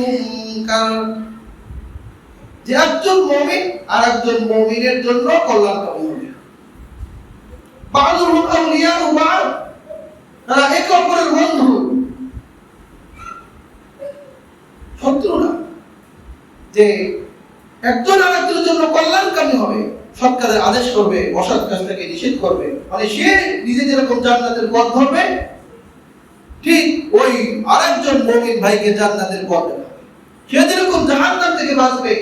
মুনকার, যে একজন মুমিন আর একজন মুমিনের জন্য কল্যাণকামী হবে। বা'দুহুম আউলিয়াউ বা'দ, তারা একে অপরের বন্ধু, শত্রু না। যে একজন আর একজনের জন্য কল্যাণকামী হবে, সৎ কাজের আদেশ করবে, অসৎ কাজ থেকে নিষেধ করবে। মানে সে নিজে যেরকম জান্নাতের পথ ধরবে, ঠিক ওই আরেকজন মুমিন ভাইকে জান্নাতের পথ দেখাবে। সে যেরকম জাহান্নাম থেকে বাঁচবে,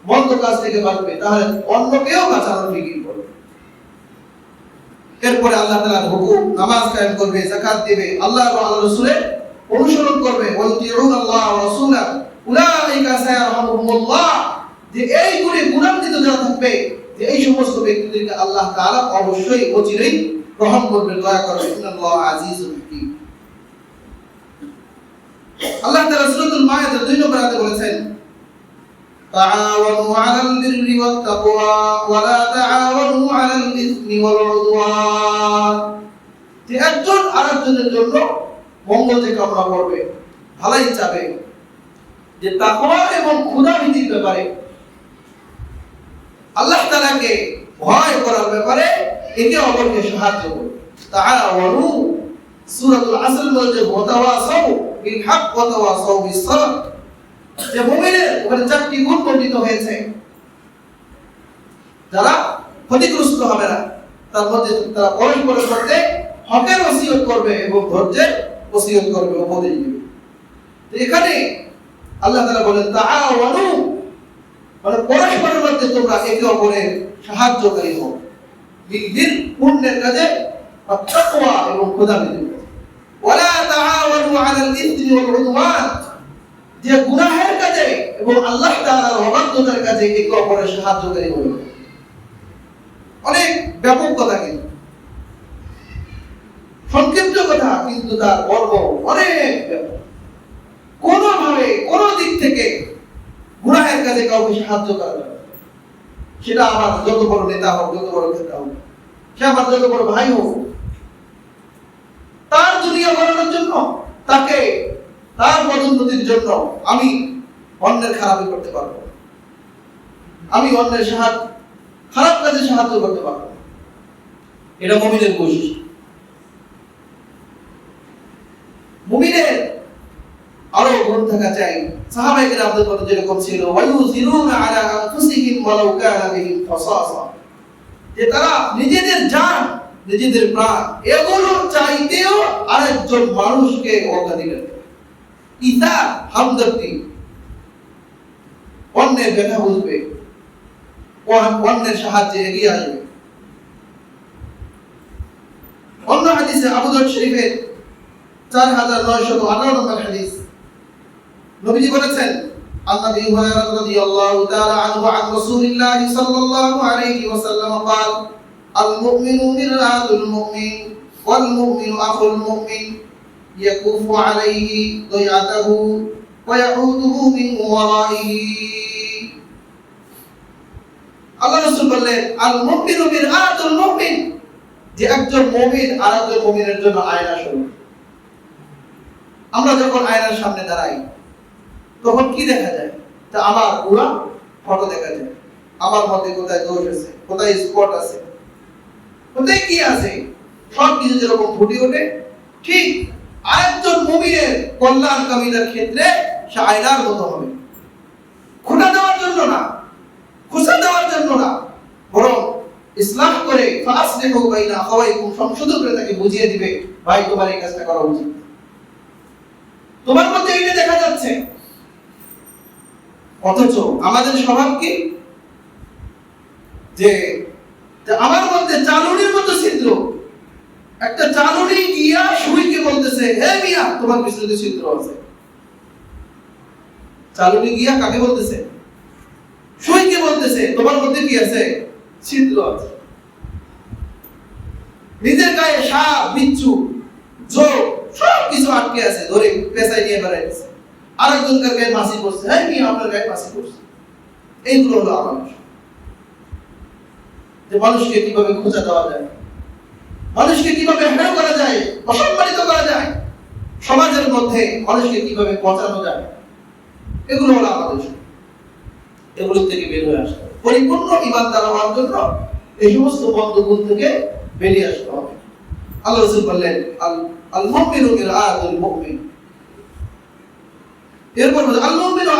মন্দ কাজ থেকে বাঁচবে, তাহলে অন্যকেও বাঁচানোর ফিকির করবে। এরপরে আল্লাহ তাআলার হুকুম, নামাজ কায়েম করবে, যাকাত দিবে, আল্লাহ এবং আল্লাহর রাসূলের অনুসরণ করবে। ওয়াতিউনাল্লাহ ওয়া রাসূলাহু উলাইকা সায়ারহামুহুমুল্লাহ, যে এই গুণে গুণান্বিত যারা থাকবে, যে এই সমস্ত ব্যক্তিদেরকে আল্লাহ তাআলা অবশ্যই অচিরেই গ্রহণ করবে, দয়া করবে। ইন্নাল্লাহু আজিজুল হাকীম। আল্লাহ তাআলা সূরাতুল মায়েদা 2 নম্বর আয়াতে বলেছেন, তাআওয়ানু আলাল বিররি ওয়াত তাকওয়া ওয়া লা তাআওয়ানু আলাল ইসমি ওয়াল উদওয়ান, যে একজন আরেকজনের জন্য মঙ্গল যে কামনা করবে, ভালাই চাবে, যে তাকওয়া এবং খোদাভীতির ব্যাপারে, আল্লাহ তাআলাকে ভয় করার ব্যাপারে একে অপরকে সাহায্য করবে। তাআওয়ানু, সূরাতুল আসর বলছে ওয়াতাওয়াসাউ বিল হক ওয়াতাওয়াসাউ বিস সাবর, যে মুমিনের ওখানে 4টি গুণ বর্ণিত হয়েছে। যারা ক্ষতিগ্রস্ত হবে না, তার মধ্যে তারা পরস্পরের মধ্যে হকের ওসিয়ত করবে এবং ধৈর্যের ওসিয়ত করবে, উপদেশ দিবে। তো এখানে আল্লাহ তাআলা বলেন তাআওয়ানু, মানে পরস্পরের মধ্যে তোমরা একে অপরের সাহায্যকারী হও, বিল বির, পুণ্যের কাজে, আর তাকওয়া এবং খোদাভীতির কাজে। ওয়ালা তাআওয়ানু আলাল ইসমি ওয়াল উদওয়ান, যে গুনাহের কাজে এবং আল্লাহ তাআলার অবাধ্যতার কাজে একে অপরের সাহায্যকারী হবে। অনেক ব্যাপক কথা, কিন্তু সংক্ষিপ্ত কথা, কিন্তু তার বর্গ অনেক ব্যাপক। কোনোভাবে কোনো দিক থেকে গুনাহের কাজে কাউকে সাহায্য করা যাবে, সেটা আমার যত বড় নেতা হোক, যত বড় নেতা হোক, সে আমার যত বড় ভাই হোক, তার দুনিয়া বানানোর জন্য, তাকে তার পদোন্নতির জন্য আমি অন্যের খারাপই করতে পারবো, আমি অন্যের খারাপ কাজে সাহায্য করতে পারবো। এটা মুমিনের বৈশিষ্ট্য। মুমিনের আরো গুণ থাকা চাই। সাহাবায়ে কেরামদের মধ্যে যেরকম ছিল, ওয়ায়ুসিরুনা আলা আনফুসিহিম ওয়ালাউ কানা বিহিম খাসাসা, যে তারা নিজেদের জান, নিজেদের প্রাণ, এগুলো চাইতেও আরেকজন মানুষকে অগ্রাধিকার দেবে। ইসা হামদর্দি, অন্যের ব্যথা বুঝবে, অন্যের সাহায্যে এগিয়ে আসবে। অন্য হাদিসে আবু দাউদ শরীফের 4918 নম্বর হাদিস, নবীজি বলেছেন, আন-নবী হুরায়রা রাদিয়াল্লাহু তাআলা আনহু আন রাসূলিল্লাহ সাল্লাল্লাহু আলাইহি ওয়াসাল্লাম قال المؤمن مرآة المؤمن والمؤمن أخو المؤمن يكف عليه ضيعته ويعوده من ورائه। আল্লাহ রাসূল বললেন, আল মুমিনু মিরআতুল মুমিন, যে একজন মুমিন আরেকজন মুমিনের জন্য আয়না স্বরূপ। আমরা যখন আয়নার সামনে দাঁড়াই, তখন কি দেখা যায়? তা আমার পুরো ফটো দেখা যায়, আমার মধ্যে কোথায় দোষ আছে, কোথায় স্পট আছে, কোথায় কি আছে, সব কিছু যেরকম ফুটে ওঠে, ঠিক আরেকজন মুমিনের কল্যাণকামীদের ক্ষেত্রে সে আয়নার মতো হবে। খোঁটা দেওয়ার জন্য না, খোঁচা দেওয়ার জন্য না, বরং ইসলাম করে ফাসলিহু বাইনা আখাওয়াইকুম, সংশোধন করে তাকে বুঝিয়ে দিবে, ভাই তোমার এই কাজটা করা উচিত, তোমার মধ্যে এটা দেখা যাচ্ছে। অথচ আমাদের স্বভাব কি? যে আমার মধ্যে চালুনির মতো ছিদ্র, একটা চালুনি গিয়া সুইকে বলতেছে, হে মিয়া তোমার পিছনে ছিদ্র আছে। চালুনি গিয়া কাকে বলতেছে? সুইকে বলতেছে, তোমার মধ্যে কি আছে? ছিদ্র আছে। নিজের গায়ে সাপ, বিচ্ছু, জোক সব কিছু আটকে আছে, ধরে পেছায় নিয়ে বেড়াইতেছে। আরেকজনকার গায়ে মাছি পড়ছে, হ্যাঁ মিয়া আপনার গায়ে মাছি পড়ছে। এইগুলো হলো মানুষ। যে মানুষকে কিভাবে খোঁচা দেওয়া যায়, মানুষকে কিভাবে হেয় করা যায়, অসম্মানিত করা যায়, সমাজের মধ্যে মানুষকে কিভাবে পচানো যায়, এগুলো হলো আমাদের শক্তি। এগুলো থেকে বের হয়ে আসতে হবে। পরিপূর্ণ ঈমানদার হওয়ার জন্য এই সমস্ত বন্ধগুণ থেকে বেরিয়ে আসতে হবে। আল্লাহ রাসূল বললেন আল মুমিনু মিরআতুল মুমিন। এরপর আল মুমিনু